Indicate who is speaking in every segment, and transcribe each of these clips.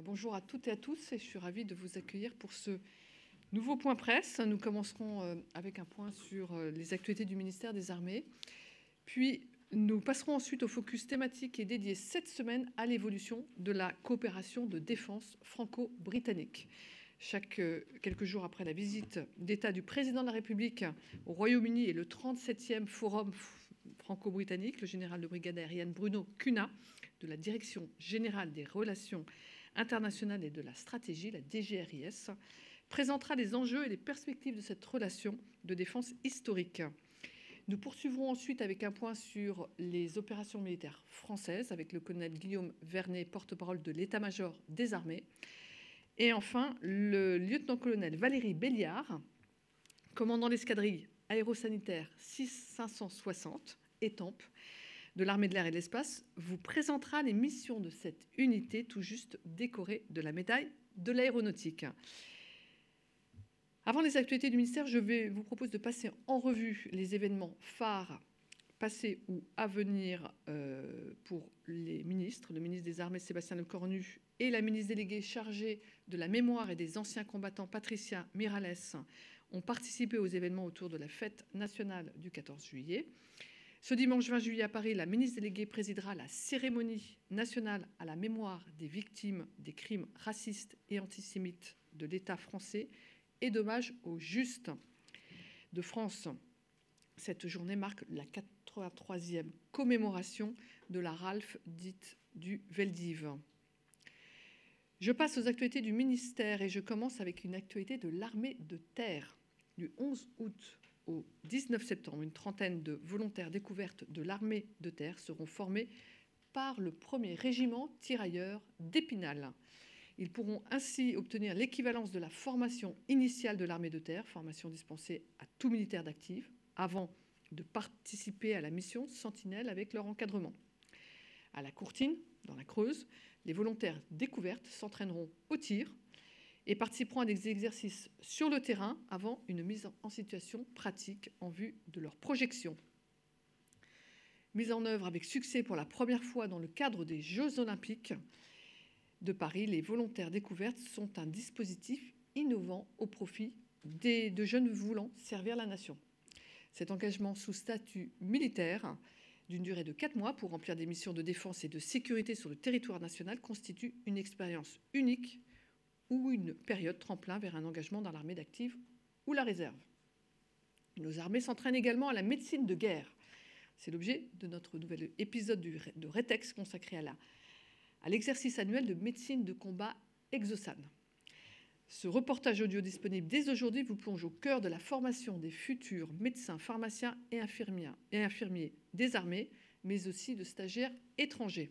Speaker 1: Bonjour à toutes et à tous, et je suis ravie de vous accueillir pour ce nouveau point presse. Nous commencerons avec un point sur les actualités du ministère des Armées. Puis nous passerons ensuite au focus thématique qui est dédié cette semaine à l'évolution de la coopération de défense franco-britannique. Quelques jours après la visite d'État du président de la République au Royaume-Uni et le 37e forum franco-britannique, le général de brigade aérienne Bruno Cunha, de la Direction générale des relations internationales et de la stratégie, la DGRIS, présentera les enjeux et les perspectives de cette relation de défense historique. Nous poursuivrons ensuite avec un point sur les opérations militaires françaises avec le colonel Guillaume Vernet, porte-parole de l'état-major des armées. Et enfin, le lieutenant-colonel Valérie Béliard, commandant l'escadrille aérosanitaire 6560 Étampes de l'armée de l'air et de l'espace, vous présentera les missions de cette unité tout juste décorée de la médaille de l'aéronautique. Avant les actualités du ministère, je vous propose de passer en revue les événements phares passés ou à venir pour les ministres. Le ministre des Armées, Sébastien Lecornu, et la ministre déléguée chargée de la mémoire et des anciens combattants, Patricia Mirales, ont participé aux événements autour de la fête nationale du 14 juillet. Ce dimanche 20 juillet à Paris, la ministre déléguée présidera la cérémonie nationale à la mémoire des victimes des crimes racistes et antisémites de l'État français et d'hommage aux Justes de France. Cette journée marque la 83e commémoration de la RALF dite du Veldiv. Je passe aux actualités du ministère et je commence avec une actualité de l'armée de terre. Du 11 août au 19 septembre, une trentaine de volontaires découvertes de l'armée de terre seront formés par le 1er régiment tirailleurs d'Épinal. Ils pourront ainsi obtenir l'équivalence de la formation initiale de l'armée de terre, formation dispensée à tout militaire d'actif, avant de participer à la mission Sentinelle avec leur encadrement. À la Courtine, dans la Creuse, les volontaires découvertes s'entraîneront au tir et participeront à des exercices sur le terrain avant une mise en situation pratique en vue de leur projection. Mise en œuvre avec succès pour la première fois dans le cadre des Jeux olympiques de Paris, les volontaires découvertes sont un dispositif innovant au profit de jeunes voulant servir la nation. Cet engagement sous statut militaire d'une durée de 4 mois pour remplir des missions de défense et de sécurité sur le territoire national constitue une expérience unique ou une période tremplin vers un engagement dans l'armée d'active ou la réserve. Nos armées s'entraînent également à la médecine de guerre. C'est l'objet de notre nouvel épisode de Rétex consacré à l'exercice annuel de médecine de combat Exosan. Ce reportage audio disponible dès aujourd'hui vous plonge au cœur de la formation des futurs médecins, pharmaciens et infirmiers des armées, mais aussi de stagiaires étrangers.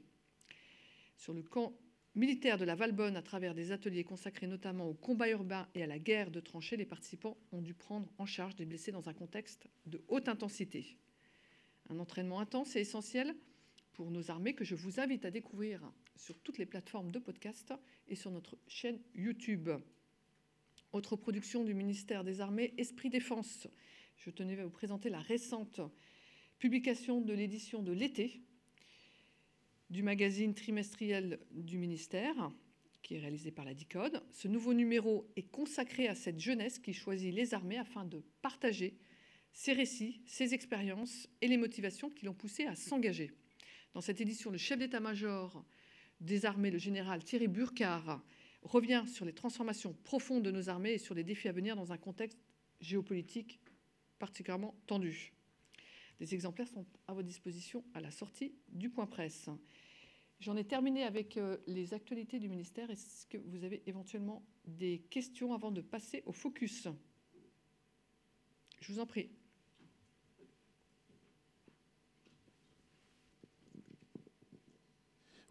Speaker 1: Sur le camp militaire de la Valbonne, à travers des ateliers consacrés notamment au combat urbain et à la guerre de tranchées, les participants ont dû prendre en charge des blessés dans un contexte de haute intensité. Un entraînement intense et essentiel pour nos armées que je vous invite à découvrir sur toutes les plateformes de podcast et sur notre chaîne YouTube. Autre production du ministère des Armées, Esprit Défense. Je tenais à vous présenter la récente publication de l'édition de l'été du magazine trimestriel du ministère, qui est réalisé par la DICODE. Ce nouveau numéro est consacré à cette jeunesse qui choisit les armées afin de partager ses récits, ses expériences et les motivations qui l'ont poussé à s'engager. Dans cette édition, le chef d'état-major des armées, le général Thierry Burkhardt, revient sur les transformations profondes de nos armées et sur les défis à venir dans un contexte géopolitique particulièrement tendu. Des exemplaires sont à votre disposition à la sortie du point presse. J'en ai terminé avec les actualités du ministère. Est-ce que vous avez éventuellement des questions avant de passer au focus? Je vous en prie.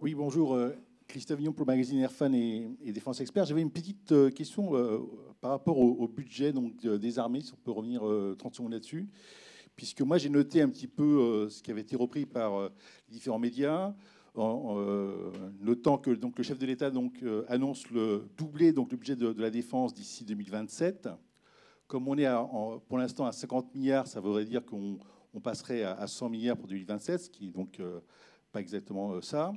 Speaker 2: Oui, bonjour. Christophe Villon pour le magazine Airfan et Défense Expert. J'avais une petite question par rapport au budget donc, des armées, si on peut revenir 30 secondes là-dessus. Puisque moi, j'ai noté un petit peu ce qui avait été repris par les différents médias, notant que donc, le chef de l'État annonce le doubler donc, le budget de la défense d'ici 2027. Comme on est pour l'instant à 50 milliards, ça voudrait dire qu'on passerait à 100 milliards pour 2027, ce qui est donc pas exactement ça.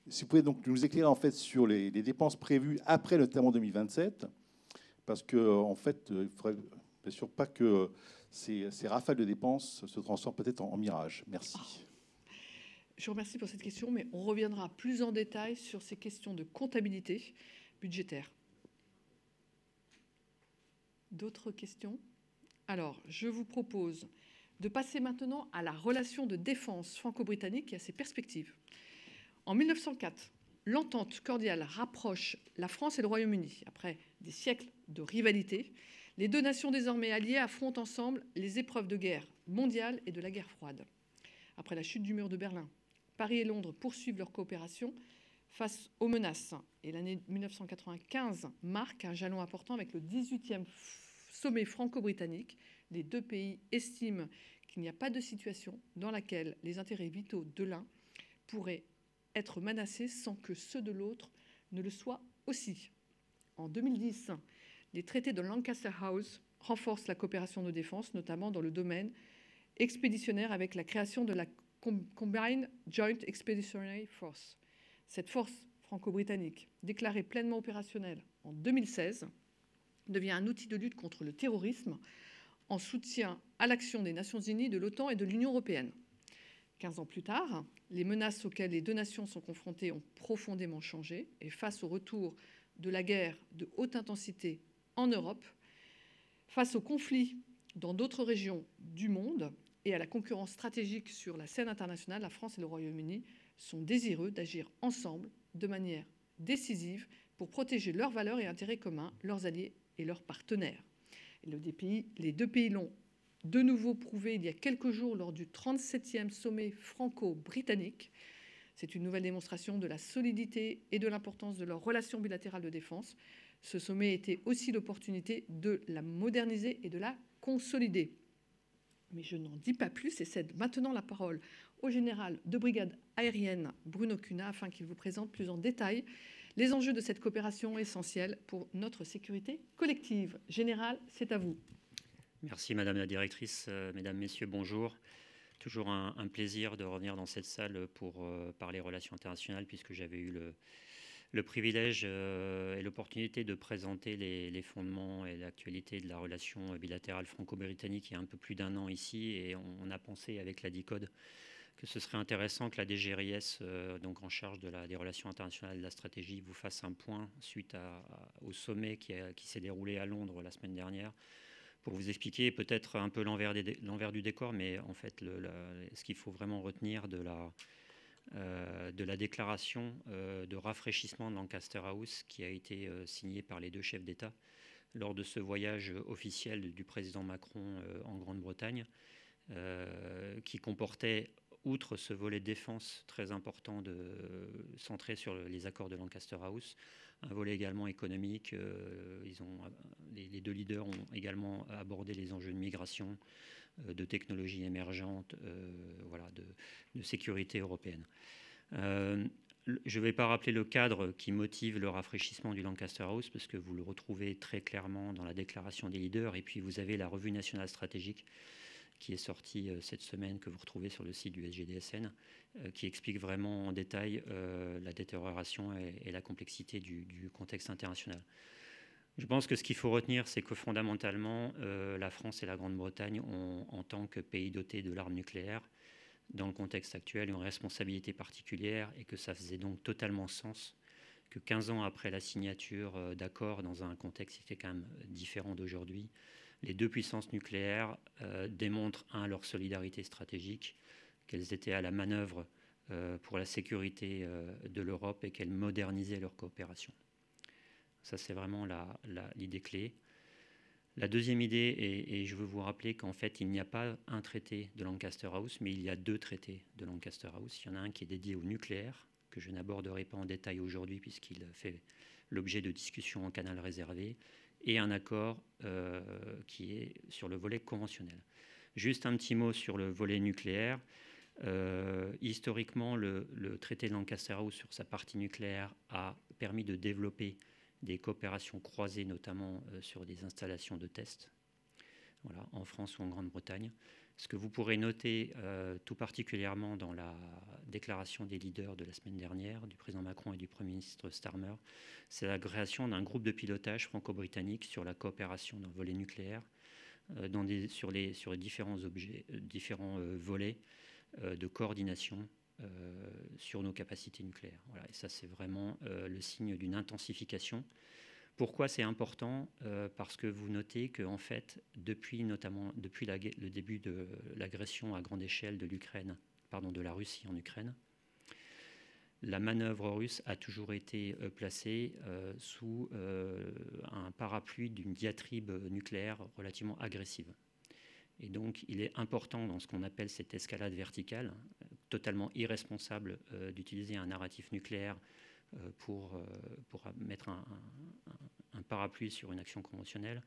Speaker 2: Si vous pouvez donc nous éclairer en fait sur les dépenses prévues après notamment 2027, parce que en fait, il ne faudrait bien sûr pas que ces rafales de dépenses se transforment peut-être en mirage. Merci.
Speaker 1: Je vous remercie pour cette question, mais on reviendra plus en détail sur ces questions de comptabilité budgétaire. D'autres questions? Alors, je vous propose de passer maintenant à la relation de défense franco-britannique et à ses perspectives. En 1904, l'entente cordiale rapproche la France et le Royaume-Uni. Après des siècles de rivalité, les deux nations désormais alliées affrontent ensemble les épreuves de guerre mondiale et de la guerre froide. Après la chute du mur de Berlin, Paris et Londres poursuivent leur coopération face aux menaces. Et l'année 1995 marque un jalon important avec le 18e sommet franco-britannique. Les deux pays estiment qu'il n'y a pas de situation dans laquelle les intérêts vitaux de l'un pourraient être menacés sans que ceux de l'autre ne le soient aussi. En 2010, les traités de Lancaster House renforcent la coopération de défense, notamment dans le domaine expéditionnaire avec la création de la Combined Joint Expeditionary Force. Cette force franco-britannique, déclarée pleinement opérationnelle en 2016, devient un outil de lutte contre le terrorisme en soutien à l'action des Nations Unies, de l'OTAN et de l'Union européenne. 15 ans plus tard, les menaces auxquelles les deux nations sont confrontées ont profondément changé et face au retour de la guerre de haute intensité en Europe, face aux conflits dans d'autres régions du monde et à la concurrence stratégique sur la scène internationale, la France et le Royaume-Uni sont désireux d'agir ensemble de manière décisive pour protéger leurs valeurs et intérêts communs, leurs alliés et leurs partenaires. Et les deux pays l'ont de nouveau prouvé il y a quelques jours lors du 37e sommet franco-britannique. C'est une nouvelle démonstration de la solidité et de l'importance de leurs relations bilatérales de défense. Ce sommet était aussi l'opportunité de la moderniser et de la consolider. Mais je n'en dis pas plus et cède maintenant la parole au général de brigade aérienne Bruno Cunha afin qu'il vous présente plus en détail les enjeux de cette coopération essentielle pour notre sécurité collective. Général, c'est à vous.
Speaker 3: Merci Madame la Directrice. Mesdames, Messieurs, bonjour. Toujours un plaisir de revenir dans cette salle pour parler relations internationales puisque j'avais eu le privilège et l'opportunité de présenter les fondements et l'actualité de la relation bilatérale franco-britannique il y a un peu plus d'un an ici et on a pensé avec la DICODE que ce serait intéressant que la DGRIS, donc en charge des relations internationales et de la stratégie, vous fasse un point suite au sommet qui s'est déroulé à Londres la semaine dernière pour vous expliquer peut-être un peu l'envers du décor, mais en fait ce qu'il faut vraiment retenir de la déclaration de rafraîchissement de Lancaster House qui a été signée par les deux chefs d'État lors de ce voyage officiel du président Macron en Grande-Bretagne, qui comportait, outre ce volet défense très important centré sur les accords de Lancaster House, un volet également économique. Les deux leaders ont également abordé les enjeux de migration, de technologies émergentes, de sécurité européenne. Je ne vais pas rappeler le cadre qui motive le rafraîchissement du Lancaster House parce que vous le retrouvez très clairement dans la déclaration des leaders et puis vous avez la revue nationale stratégique qui est sortie cette semaine, que vous retrouvez sur le site du SGDSN, qui explique vraiment en détail la détérioration et la complexité du contexte international. Je pense que ce qu'il faut retenir, c'est que fondamentalement, la France et la Grande-Bretagne ont, en tant que pays doté de l'arme nucléaire, dans le contexte actuel, une responsabilité particulière et que ça faisait donc totalement sens que 15 ans après la signature d'accords dans un contexte qui était quand même différent d'aujourd'hui, les deux puissances nucléaires démontrent, leur solidarité stratégique, qu'elles étaient à la manœuvre pour la sécurité de l'Europe et qu'elles modernisaient leur coopération. Ça, c'est vraiment l'idée clé. La deuxième idée, et je veux vous rappeler qu'en fait, il n'y a pas un traité de Lancaster House, mais il y a deux traités de Lancaster House. Il y en a un qui est dédié au nucléaire, que je n'aborderai pas en détail aujourd'hui puisqu'il fait l'objet de discussions en canal réservé, et un accord qui est sur le volet conventionnel. Juste un petit mot sur le volet nucléaire. Historiquement, le traité de Lancaster House sur sa partie nucléaire a permis de développer des coopérations croisées, notamment sur des installations de test, en France ou en Grande-Bretagne. Ce que vous pourrez noter tout particulièrement dans déclaration des leaders de la semaine dernière, du président Macron et du Premier ministre Starmer, c'est la création d'un groupe de pilotage franco-britannique sur la coopération dans le volet nucléaire, sur les différents volets de coordination sur nos capacités nucléaires. Voilà, et ça, c'est vraiment le signe d'une intensification. Pourquoi c'est important? Parce que vous notez qu'en fait, depuis le début de l'agression à grande échelle de la Russie en Ukraine, la manœuvre russe a toujours été placée sous un parapluie d'une diatribe nucléaire relativement agressive. Et donc, il est important dans ce qu'on appelle cette escalade verticale, totalement irresponsable d'utiliser un narratif nucléaire pour mettre un parapluie sur une action conventionnelle,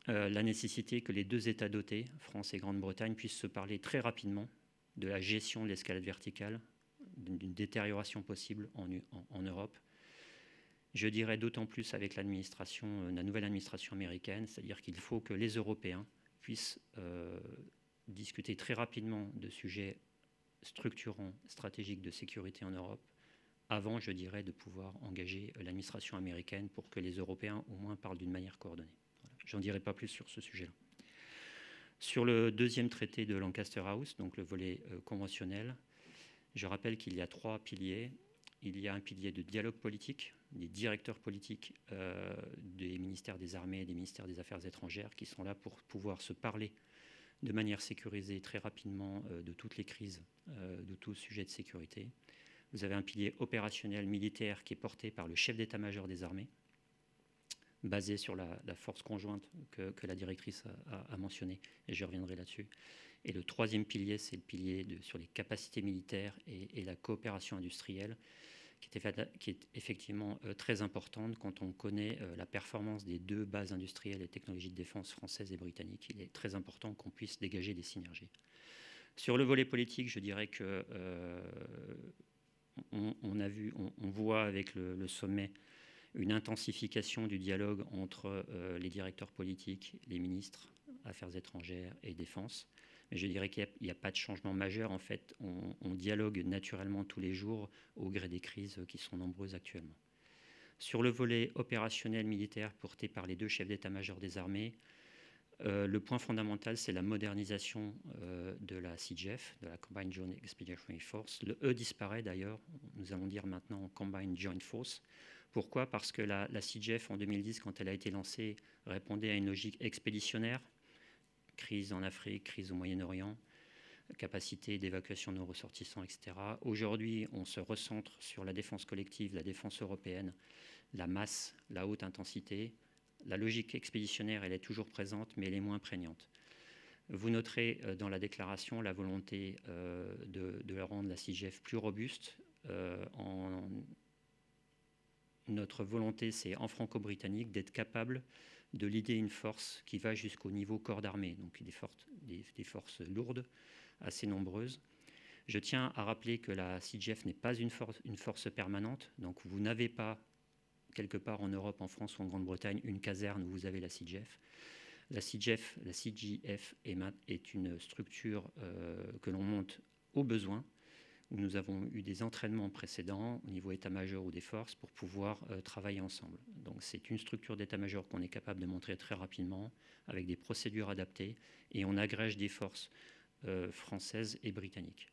Speaker 3: la nécessité que les deux États dotés, France et Grande-Bretagne, puissent se parler très rapidement de la gestion de l'escalade verticale, d'une détérioration possible en Europe. Je dirais d'autant plus avec la nouvelle administration américaine, c'est-à-dire qu'il faut que les Européens puissent discuter très rapidement de sujets structurants, stratégiques de sécurité en Europe, avant, je dirais, de pouvoir engager l'administration américaine pour que les Européens, au moins, parlent d'une manière coordonnée. Voilà. J'en dirai pas plus sur ce sujet-là. Sur le deuxième traité de Lancaster House, donc le volet conventionnel, je rappelle qu'il y a 3 piliers. Il y a un pilier de dialogue politique, des directeurs politiques des ministères des Armées et des ministères des Affaires étrangères qui sont là pour pouvoir se parler de manière sécurisée très rapidement de toutes les crises, de tout sujet de sécurité. Vous avez un pilier opérationnel militaire qui est porté par le chef d'état-major des armées, basé sur la force conjointe que la directrice a mentionnée, et je reviendrai là-dessus. Et le troisième pilier, c'est le pilier sur les capacités militaires et la coopération industrielle, qui est effectivement très importante quand on connaît la performance des 2 bases industrielles et technologies de défense françaises et britanniques. Il est très important qu'on puisse dégager des synergies. Sur le volet politique, je dirais que on voit avec le sommet une intensification du dialogue entre les directeurs politiques, les ministres, Affaires étrangères et Défense. Mais je dirais qu'il n'y a pas de changement majeur. En fait, on dialogue naturellement tous les jours au gré des crises qui sont nombreuses actuellement. Sur le volet opérationnel militaire porté par les 2 chefs d'état-major des armées, le point fondamental, c'est la modernisation de la CJF, de la Combined Joint Expeditionary Force. Le E disparaît d'ailleurs, nous allons dire maintenant Combined Joint Force. Pourquoi? Parce que la CJF en 2010, quand elle a été lancée, répondait à une logique expéditionnaire, crise en Afrique, crise au Moyen-Orient, capacité d'évacuation de nos ressortissants, etc. Aujourd'hui, on se recentre sur la défense collective, la défense européenne, la masse, la haute intensité. La logique expéditionnaire, elle est toujours présente, mais elle est moins prégnante. Vous noterez dans la déclaration la volonté de rendre la CJF plus robuste. Notre volonté, c'est en franco-britannique d'être capable de leader une force qui va jusqu'au niveau corps d'armée, donc des forces lourdes, assez nombreuses. Je tiens à rappeler que la CJF n'est pas une force permanente, donc vous n'avez pas, quelque part en Europe, en France ou en Grande-Bretagne, une caserne où vous avez la CJF. La CJF est une structure que l'on monte au besoin, où nous avons eu des entraînements précédents au niveau état-major ou des forces pour pouvoir travailler ensemble. Donc c'est une structure d'état-major qu'on est capable de montrer très rapidement avec des procédures adaptées et on agrège des forces françaises et britanniques.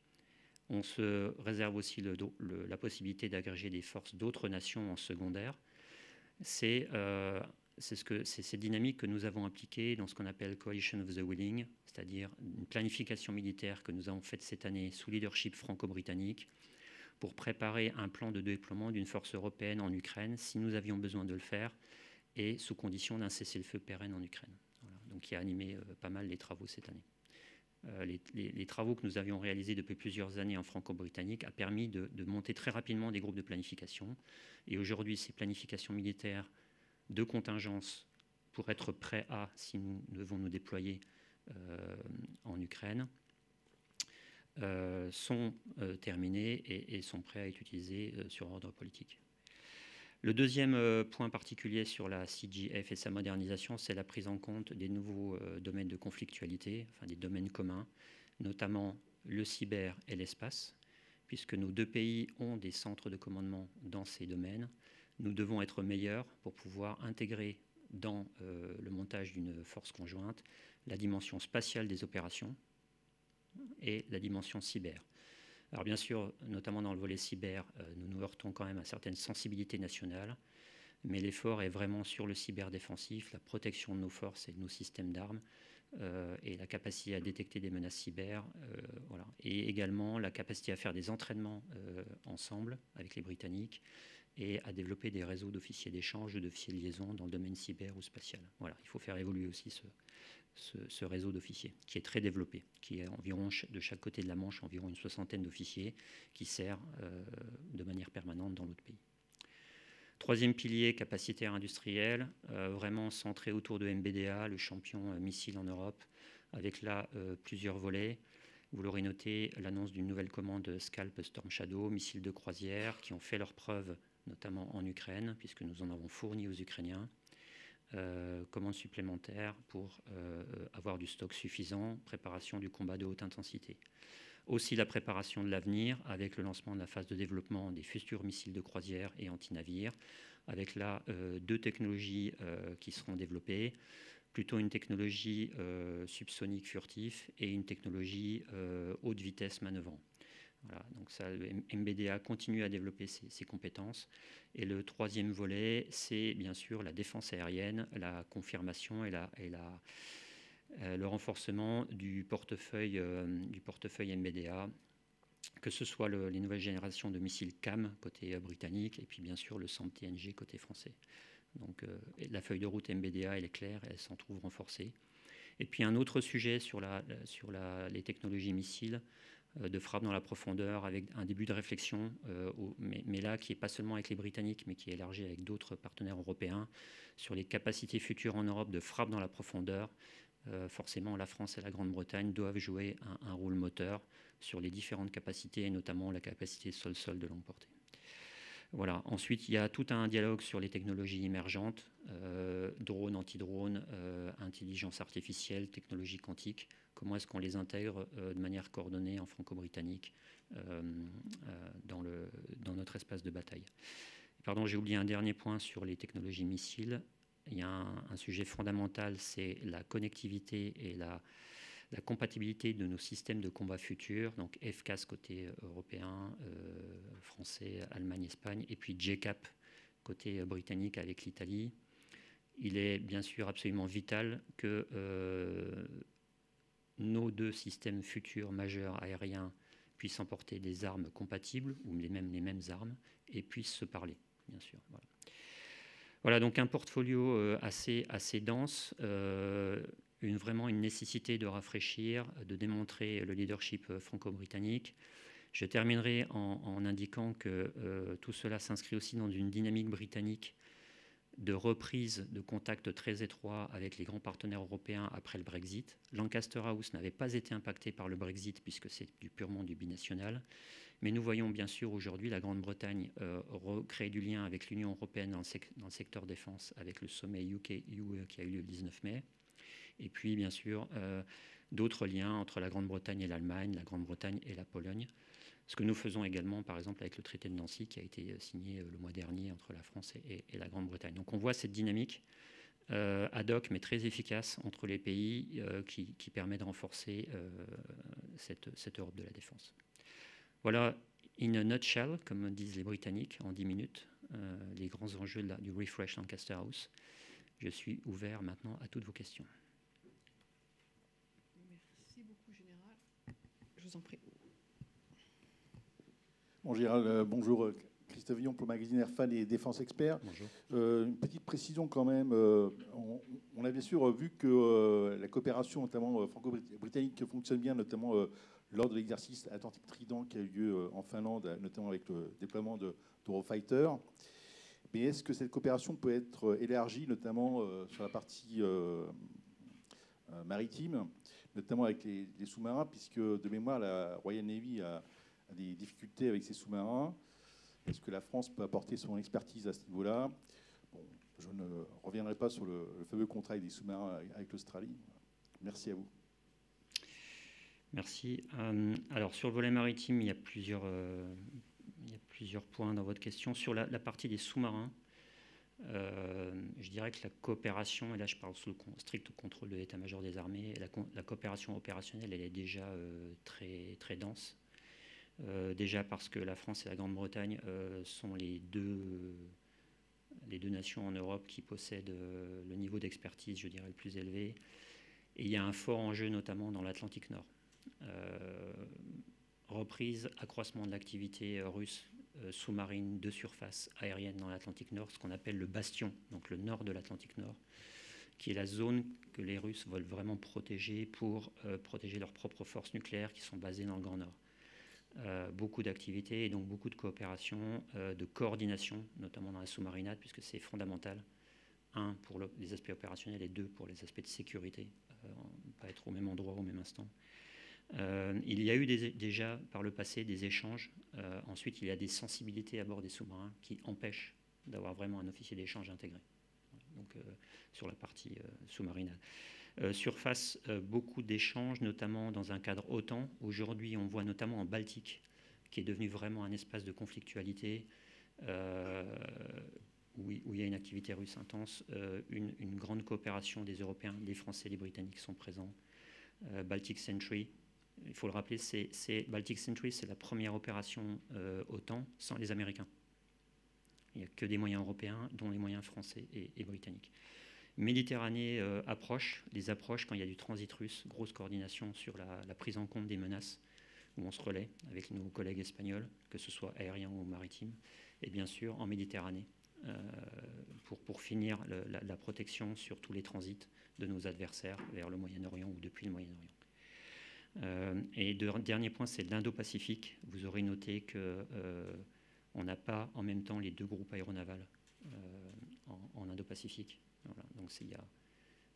Speaker 3: On se réserve aussi la possibilité d'agréger des forces d'autres nations en secondaire. C'est ces dynamiques que nous avons appliquées dans ce qu'on appelle Coalition of the Willing, c'est-à-dire une planification militaire que nous avons faite cette année sous leadership franco-britannique pour préparer un plan de déploiement d'une force européenne en Ukraine si nous avions besoin de le faire et sous condition d'un cessez-le-feu pérenne en Ukraine. Voilà. Donc qui a animé pas mal les travaux cette année. Les travaux que nous avions réalisés depuis plusieurs années en franco-britannique a permis de monter très rapidement des groupes de planification. Et aujourd'hui, ces planifications militaires de contingence pour être prêts si nous devons nous déployer en Ukraine, sont terminées et sont prêts à être utilisées sur ordre politique. Le deuxième point particulier sur la CJF et sa modernisation, c'est la prise en compte des nouveaux domaines de conflictualité, enfin des domaines communs, notamment le cyber et l'espace. puisque nos deux pays ont des centres de commandement dans ces domaines. Nous devons être meilleurs pour pouvoir intégrer dans le montage d'une force conjointe la dimension spatiale des opérations et la dimension cyber. Alors bien sûr, notamment dans le volet cyber, nous nous heurtons quand même à certaines sensibilités nationales, mais l'effort est vraiment sur le cyberdéfensif, la protection de nos forces et de nos systèmes d'armes, et la capacité à détecter des menaces cyber, voilà. Et également la capacité à faire des entraînements ensemble avec les Britanniques et à développer des réseaux d'officiers d'échange ou d'officiers de liaison dans le domaine cyber ou spatial. Voilà, il faut faire évoluer aussi ce réseau d'officiers qui est très développé, qui est environ de chaque côté de la Manche environ une 60aine d'officiers qui sert de manière permanente dans l'autre pays. Troisième pilier, capacitaire industrielle, vraiment centré autour de MBDA, le champion missile en Europe, avec là plusieurs volets. Vous l'aurez noté, l'annonce d'une nouvelle commande Scalp Storm Shadow, missiles de croisière, qui ont fait leurs preuves, notamment en Ukraine, puisque nous en avons fourni aux Ukrainiens. Commande supplémentaire pour avoir du stock suffisant, préparation du combat de haute intensité. Aussi la préparation de l'avenir avec le lancement de la phase de développement des futurs missiles de croisière et anti-navires, avec là deux technologies qui seront développées, plutôt une technologie subsonique furtif et une technologie haute vitesse manœuvrant. Voilà, donc ça, le MBDA continue à développer ses compétences. Et le troisième volet, c'est bien sûr la défense aérienne, la confirmation et le renforcement du portefeuille MBDA, que ce soit les nouvelles générations de missiles CAM côté britannique et puis bien sûr le SAMP-TNG côté français. Donc la feuille de route MBDA, elle est claire, elle s'en trouve renforcée. Et puis un autre sujet sur les technologies missiles de frappe dans la profondeur, avec un début de réflexion, mais là qui n'est pas seulement avec les Britanniques, mais qui est élargi avec d'autres partenaires européens, sur les capacités futures en Europe de frappe dans la profondeur. Forcément, la France et la Grande-Bretagne doivent jouer un rôle moteur sur les différentes capacités, et notamment la capacité sol-sol de longue portée. Voilà. Ensuite, il y a tout un dialogue sur les technologies émergentes, drones, anti-drones, intelligence artificielle, technologie quantique. Comment est-ce qu'on les intègre de manière coordonnée en franco-britannique dans notre espace de bataille. Pardon, j'ai oublié un dernier point sur les technologies missiles. Il y a un sujet fondamental, c'est la connectivité et la compatibilité de nos systèmes de combat futurs, donc FCAS côté européen, français, Allemagne, Espagne, et puis JCAP côté britannique avec l'Italie. Il est bien sûr absolument vital que nos deux systèmes futurs majeurs aériens puissent emporter des armes compatibles, ou les mêmes armes, et puissent se parler, bien sûr. Voilà. Voilà, donc un portfolio assez dense, vraiment une nécessité de rafraîchir, de démontrer le leadership franco-britannique. Je terminerai en indiquant que tout cela s'inscrit aussi dans une dynamique britannique de reprise de contacts très étroits avec les grands partenaires européens après le Brexit. Lancaster House n'avait pas été impacté par le Brexit puisque c'est purement du binational. Mais nous voyons bien sûr aujourd'hui la Grande-Bretagne recréer du lien avec l'Union européenne dans le secteur défense avec le sommet UK-UE qui a eu lieu le 19 mai. Et puis bien sûr d'autres liens entre la Grande-Bretagne et l'Allemagne, la Grande-Bretagne et la Pologne. Ce que nous faisons également par exemple avec le traité de Nancy qui a été signé le mois dernier entre la France et la Grande-Bretagne. Donc on voit cette dynamique ad hoc mais très efficace entre les pays qui permet de renforcer cette Europe de la défense. Voilà, in a nutshell, comme disent les Britanniques, en 10 minutes, les grands enjeux du Refresh Lancaster House. Je suis ouvert maintenant à toutes vos questions.
Speaker 1: Merci beaucoup, Général. Je vous en prie.
Speaker 2: Bon, Général, bonjour. Christophe Villon pour le magazine Airfan et Défense Expert.
Speaker 3: Bonjour.
Speaker 2: Une petite précision quand même. On a bien sûr vu que la coopération, notamment franco-britannique, fonctionne bien, notamment lors de l'exercice Atlantic Trident qui a eu lieu en Finlande, notamment avec le déploiement d'Eurofighter. Mais est-ce que cette coopération peut être élargie, notamment sur la partie maritime, notamment avec les sous-marins, puisque de mémoire, la Royal Navy a des difficultés avec ses sous-marins. Est-ce que la France peut apporter son expertise à ce niveau-là? Bon, je ne reviendrai pas sur le fameux contrat des sous-marins avec l'Australie. Merci à vous.
Speaker 3: Merci. Alors, sur le volet maritime, il y a plusieurs points dans votre question. Sur la partie des sous-marins, je dirais que la coopération, et là je parle sous le strict contrôle de l'état-major des armées, la coopération opérationnelle, elle est déjà très, très dense. Déjà parce que la France et la Grande-Bretagne sont les deux nations en Europe qui possèdent le niveau d'expertise, je dirais, le plus élevé. Et il y a un fort enjeu, notamment dans l'Atlantique Nord. Reprise, accroissement de l'activité russe sous-marine, de surface, aérienne dans l'Atlantique Nord, ce qu'on appelle le bastion, donc le nord de l'Atlantique Nord, qui est la zone que les Russes veulent vraiment protéger pour protéger leurs propres forces nucléaires qui sont basées dans le Grand Nord. Beaucoup d'activités et donc beaucoup de coopération, de coordination, notamment dans la sous-marinade, puisque c'est fondamental. Un, pour les aspects opérationnels, et deux, pour les aspects de sécurité, pas être au même endroit au même instant. Il y a eu déjà par le passé des échanges. Ensuite, il y a des sensibilités à bord des sous-marins qui empêchent d'avoir vraiment un officier d'échange intégré. Donc, sur la partie sous-marinade. Surface, beaucoup d'échanges, notamment dans un cadre OTAN. Aujourd'hui, on voit notamment en Baltique, qui est devenu vraiment un espace de conflictualité, où il y a une activité russe intense, une grande coopération des Européens, des Français et des Britanniques sont présents. Baltic Sentry, il faut le rappeler, Baltic Sentry, c'est la première opération OTAN sans les Américains. Il n'y a que des moyens européens, dont les moyens français et britanniques. Méditerranée approche, les approches quand il y a du transit russe, grosse coordination sur la prise en compte des menaces, où on se relaie avec nos collègues espagnols, que ce soit aérien ou maritime, et bien sûr en Méditerranée, pour finir la protection sur tous les transits de nos adversaires vers le Moyen-Orient ou depuis le Moyen-Orient. Et dernier point, c'est l'Indo-Pacifique. Vous aurez noté qu'on n'a pas en même temps les deux groupes aéronavals en Indo-Pacifique. Voilà, donc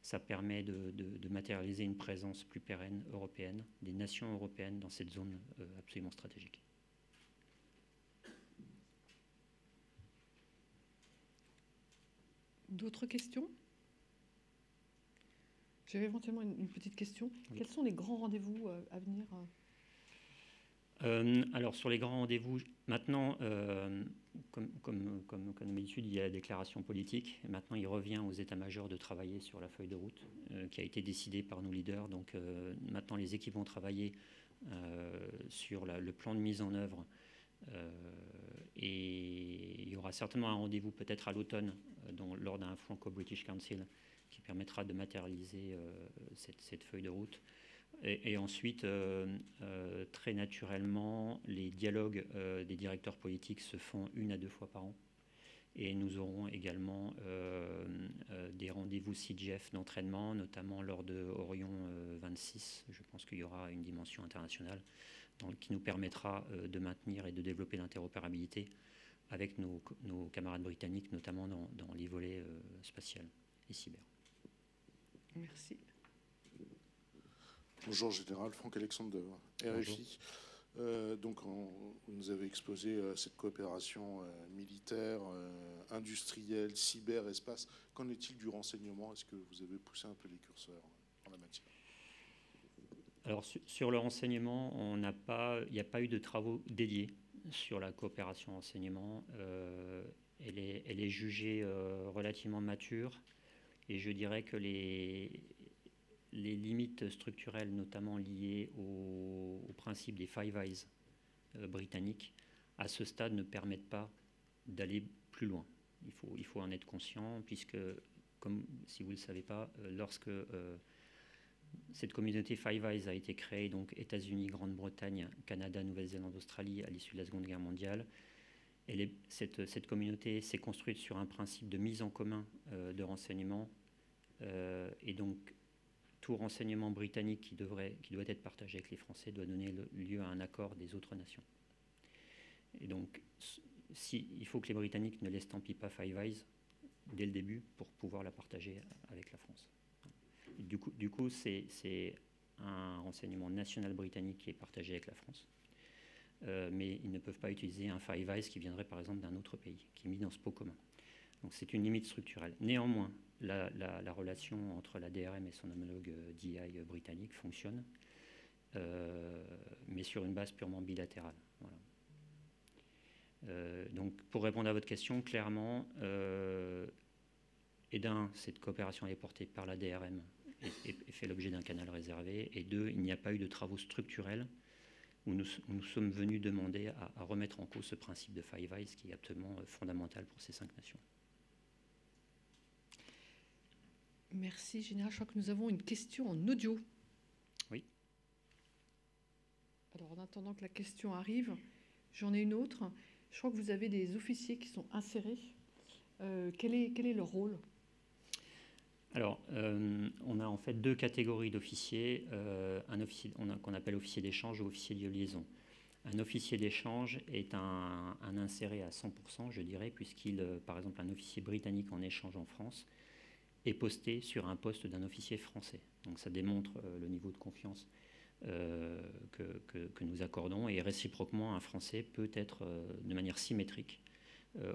Speaker 3: ça permet de matérialiser une présence plus pérenne européenne, des nations européennes dans cette zone absolument stratégique.
Speaker 1: D'autres questions? J'avais éventuellement une petite question. Oui. Quels sont les grands rendez-vous à venir?
Speaker 3: Alors sur les grands rendez-vous, maintenant, comme d'habitude, il y a la déclaration politique. Et maintenant, il revient aux états-majors de travailler sur la feuille de route qui a été décidée par nos leaders. Donc maintenant, les équipes vont travailler sur le plan de mise en œuvre. Et il y aura certainement un rendez-vous peut-être à l'automne lors d'un Franco-British Council qui permettra de matérialiser cette feuille de route. Et ensuite, très naturellement, les dialogues des directeurs politiques se font 1 à 2 fois par an. Et nous aurons également des rendez-vous CGF d'entraînement, notamment lors de Orion 26. Je pense qu'il y aura une dimension internationale qui nous permettra de maintenir et de développer l'interopérabilité avec nos camarades britanniques, notamment dans les volets spatial et cyber.
Speaker 1: Merci.
Speaker 4: Bonjour Général, Franck Alexandre de RFI. Donc vous nous avez exposé cette coopération militaire, industrielle, cyber, espace. Qu'en est-il du renseignement? Est-ce que vous avez poussé un peu les curseurs en la matière?
Speaker 3: Alors sur le renseignement, il n'y a pas eu de travaux dédiés sur la coopération renseignement. Elle est jugée relativement mature et je dirais que les limites structurelles, notamment liées au principe des Five Eyes britanniques, à ce stade ne permettent pas d'aller plus loin. Il faut en être conscient, puisque, comme si vous ne le savez pas, lorsque cette communauté Five Eyes a été créée, donc États-Unis, Grande-Bretagne, Canada, Nouvelle-Zélande, Australie, à l'issue de la Seconde Guerre mondiale, cette communauté s'est construite sur un principe de mise en commun de renseignements, et donc tout renseignement britannique qui doit être partagé avec les Français doit donner lieu à un accord des autres nations. Et donc, il faut que les Britanniques ne l'estampillent pas Five Eyes dès le début pour pouvoir la partager avec la France. Et du coup, c'est un renseignement national britannique qui est partagé avec la France. Mais ils ne peuvent pas utiliser un Five Eyes qui viendrait par exemple d'un autre pays, qui est mis dans ce pot commun. Donc c'est une limite structurelle. Néanmoins, la relation entre la DRM et son homologue DI britannique fonctionne. mais sur une base purement bilatérale. Voilà. Donc, pour répondre à votre question, clairement, et d'un, cette coopération est portée par la DRM et fait l'objet d'un canal réservé, et deux, il n'y a pas eu de travaux structurels où nous sommes venus demander à remettre en cause ce principe de Five Eyes qui est absolument fondamental pour ces 5 nations.
Speaker 1: Merci, Général. Je crois que nous avons une question en audio.
Speaker 3: Oui.
Speaker 1: Alors, en attendant que la question arrive, j'en ai une autre. Je crois que vous avez des officiers qui sont insérés. Quel est leur rôle ?
Speaker 3: Alors, on a en fait 2 catégories d'officiers, un officier qu'on appelle officier d'échange ou officier de liaison. Un officier d'échange est un inséré à 100%, je dirais, puisqu'il, par exemple, un officier britannique en échange en France est posté sur un poste d'un officier français. Donc ça démontre le niveau de confiance que nous accordons, et réciproquement, un Français peut être de manière symétrique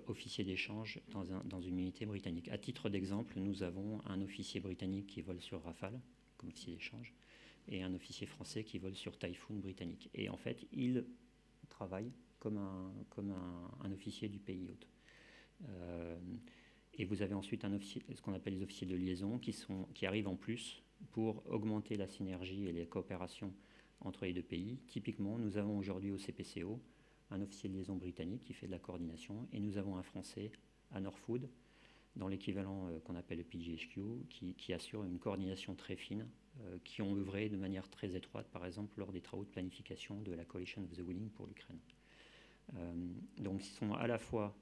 Speaker 3: officier d'échange dans une unité britannique. À titre d'exemple, nous avons un officier britannique qui vole sur Rafale, comme officier d'échange, et un officier français qui vole sur Typhoon britannique. Et en fait, ils travaillent comme un officier du pays hôte. Et vous avez ensuite ce qu'on appelle les officiers de liaison qui arrivent en plus pour augmenter la synergie et les coopérations entre les 2 pays. Typiquement, nous avons aujourd'hui au CPCO un officier de liaison britannique qui fait de la coordination, et nous avons un Français à Norfood, dans l'équivalent qu'on appelle le PGHQ, qui assure une coordination très fine, qui ont œuvré de manière très étroite, par exemple, lors des travaux de planification de la Coalition of the Willing pour l'Ukraine. Donc, ils sont à la fois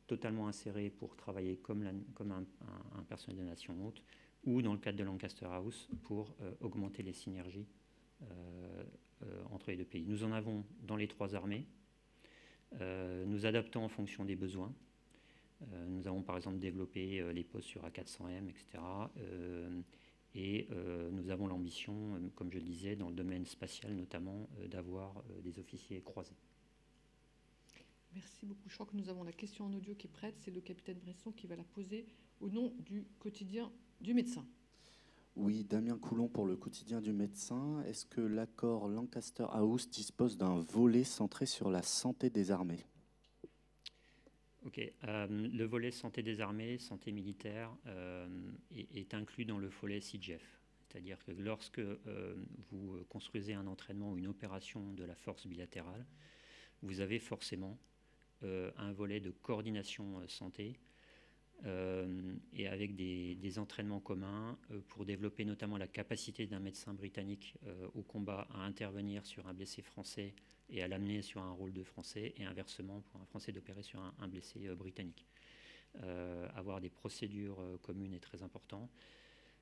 Speaker 3: totalement insérés pour travailler comme un personnel de nation hôte, ou dans le cadre de Lancaster House pour augmenter les synergies entre les 2 pays. Nous en avons dans les 3 armées. Nous adaptons en fonction des besoins. Nous avons par exemple développé les postes sur A400M, etc. Et nous avons l'ambition, comme je le disais, dans le domaine spatial notamment, d'avoir des officiers croisés.
Speaker 1: Merci beaucoup. Je crois que nous avons la question en audio qui est prête. C'est le capitaine Bresson qui va la poser au nom du quotidien du médecin.
Speaker 5: Oui, Damien Coulon pour le quotidien du médecin. Est-ce que l'accord Lancaster House dispose d'un volet centré sur la santé des armées ?
Speaker 3: Ok. Le volet santé des armées, santé militaire, est inclus dans le volet CGF. C'est-à-dire que lorsque vous construisez un entraînement ou une opération de la force bilatérale, vous avez forcément un volet de coordination santé, et avec des entraînements communs pour développer notamment la capacité d'un médecin britannique au combat à intervenir sur un blessé français et à l'amener sur un rôle de français, et inversement pour un français d'opérer sur un blessé britannique. Avoir des procédures communes est très important.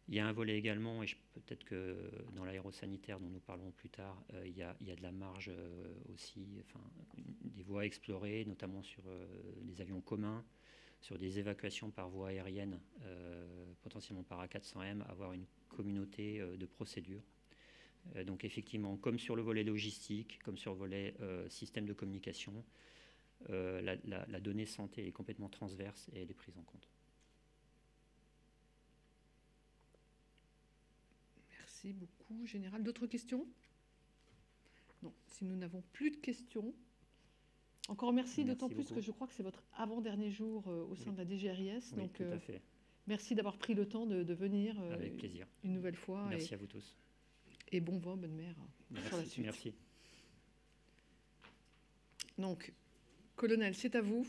Speaker 3: Il y a un volet également, et peut-être que dans l'aérosanitaire dont nous parlerons plus tard, il y a de la marge aussi, des voies explorées, notamment sur des avions communs, sur des évacuations par voie aérienne, potentiellement par A400M, avoir une communauté de procédures. Donc effectivement, comme sur le volet logistique, comme sur le volet système de communication, la donnée santé est complètement transverse et elle est prise en compte.
Speaker 1: Merci beaucoup, Général. D'autres questions ? Non, si nous n'avons plus de questions. Encore merci d'autant plus que je crois que c'est votre avant-dernier jour au sein de la DGRIS.
Speaker 3: Oui,
Speaker 1: donc,
Speaker 3: tout à fait.
Speaker 1: Merci d'avoir pris le temps de venir
Speaker 3: avec plaisir.
Speaker 1: Une nouvelle fois.
Speaker 3: Merci à vous tous.
Speaker 1: Et bon vent, bonne mer sur la suite.
Speaker 3: Merci.
Speaker 1: Donc, colonel, c'est à vous.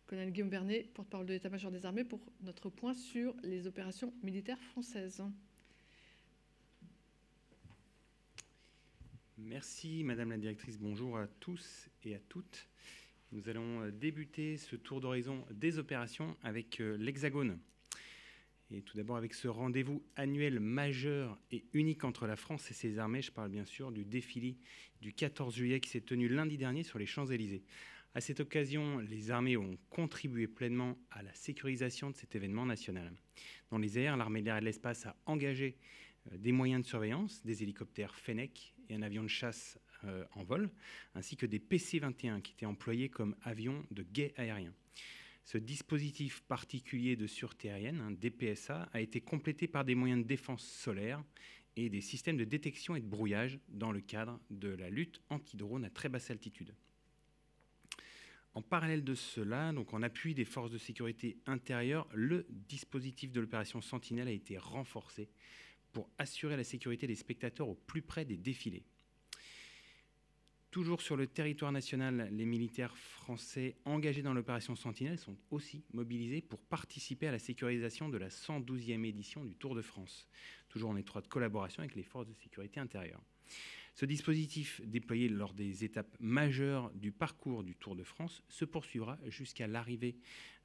Speaker 1: Colonel Guillaume Bernet, porte-parole de l'état-major des armées, pour notre point sur les opérations militaires françaises.
Speaker 6: Merci Madame la Directrice, bonjour à tous et à toutes. Nous allons débuter ce tour d'horizon des opérations avec l'Hexagone. Et tout d'abord avec ce rendez-vous annuel majeur et unique entre la France et ses armées. Je parle bien sûr du défilé du 14 juillet qui s'est tenu lundi dernier sur les Champs-Élysées. À cette occasion, les armées ont contribué pleinement à la sécurisation de cet événement national. Dans les airs, l'armée de l'air et de l'espace a engagé des moyens de surveillance, des hélicoptères Fennec et un avion de chasse en vol, ainsi que des PC-21 qui étaient employés comme avions de guet aérien. Ce dispositif particulier de sûreté aérienne, un DPSA, a été complété par des moyens de défense solaire et des systèmes de détection et de brouillage dans le cadre de la lutte anti-drone à très basse altitude. En parallèle de cela, donc en appui des forces de sécurité intérieure, le dispositif de l'opération Sentinelle a été renforcé pour assurer la sécurité des spectateurs au plus près des défilés. Toujours sur le territoire national, les militaires français engagés dans l'opération Sentinelle sont aussi mobilisés pour participer à la sécurisation de la 112e édition du Tour de France, toujours en étroite collaboration avec les forces de sécurité intérieure. Ce dispositif, déployé lors des étapes majeures du parcours du Tour de France, se poursuivra jusqu'à l'arrivée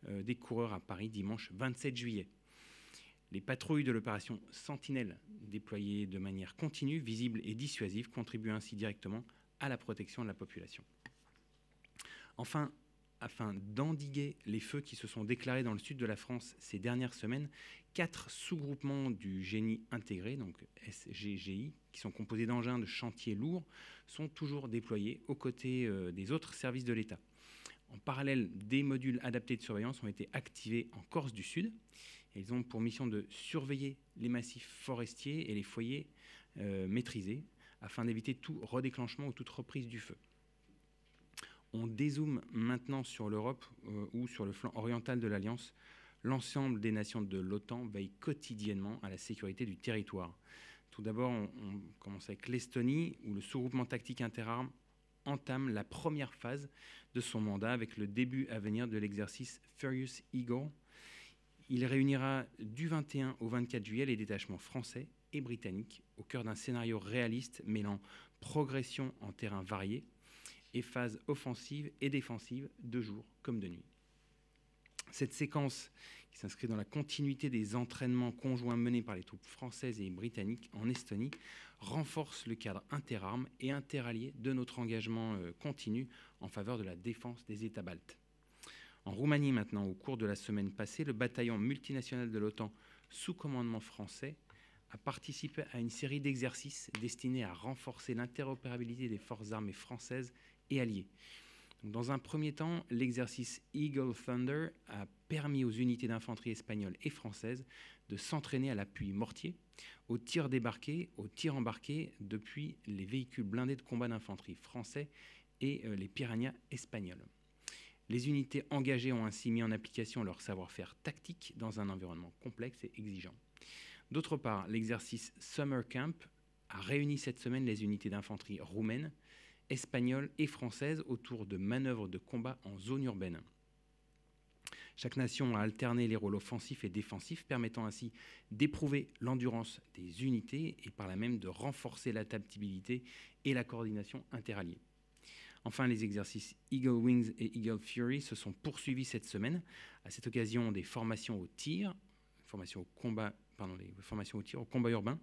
Speaker 6: des coureurs à Paris dimanche 27 juillet. Les patrouilles de l'opération Sentinelle, déployées de manière continue, visible et dissuasive, contribuent ainsi directement à la protection de la population. Enfin, afin d'endiguer les feux qui se sont déclarés dans le sud de la France ces dernières semaines, 4 sous-groupements du génie intégré, donc SGGI, qui sont composés d'engins de chantier lourds, sont toujours déployés aux côtés des autres services de l'État. En parallèle, des modules adaptés de surveillance ont été activés en Corse du Sud. Ils ont pour mission de surveiller les massifs forestiers et les foyers maîtrisés, afin d'éviter tout redéclenchement ou toute reprise du feu. On dézoome maintenant sur l'Europe ou sur le flanc oriental de l'Alliance. L'ensemble des nations de l'OTAN veillent quotidiennement à la sécurité du territoire. Tout d'abord, on commence avec l'Estonie, où le sous-groupement tactique interarmes entame la première phase de son mandat avec le début à venir de l'exercice Furious Eagle. Il réunira du 21 au 24 juillet les détachements français et britanniques au cœur d'un scénario réaliste mêlant progression en terrain varié et phases offensives et défensives de jour comme de nuit. Cette séquence, qui s'inscrit dans la continuité des entraînements conjoints menés par les troupes françaises et britanniques en Estonie, renforce le cadre interarmes et interallié de notre engagement continu en faveur de la défense des États baltes. En Roumanie maintenant, au cours de la semaine passée, le bataillon multinational de l'OTAN sous commandement français a participé à une série d'exercices destinés à renforcer l'interopérabilité des forces armées françaises et alliées. Donc, dans un premier temps, l'exercice Eagle Thunder a permis aux unités d'infanterie espagnoles et françaises de s'entraîner à l'appui mortier, au tir débarqué, au tir embarqué depuis les véhicules blindés de combat d'infanterie français et les Piranhas espagnols. Les unités engagées ont ainsi mis en application leur savoir-faire tactique dans un environnement complexe et exigeant. D'autre part, l'exercice Summer Camp a réuni cette semaine les unités d'infanterie roumaines, espagnoles et françaises autour de manœuvres de combat en zone urbaine. Chaque nation a alterné les rôles offensifs et défensifs, permettant ainsi d'éprouver l'endurance des unités et par là même de renforcer l'adaptabilité et la coordination interalliée. Enfin, les exercices Eagle Wings et Eagle Fury se sont poursuivis cette semaine. À cette occasion, des formations au tir, au combat urbain,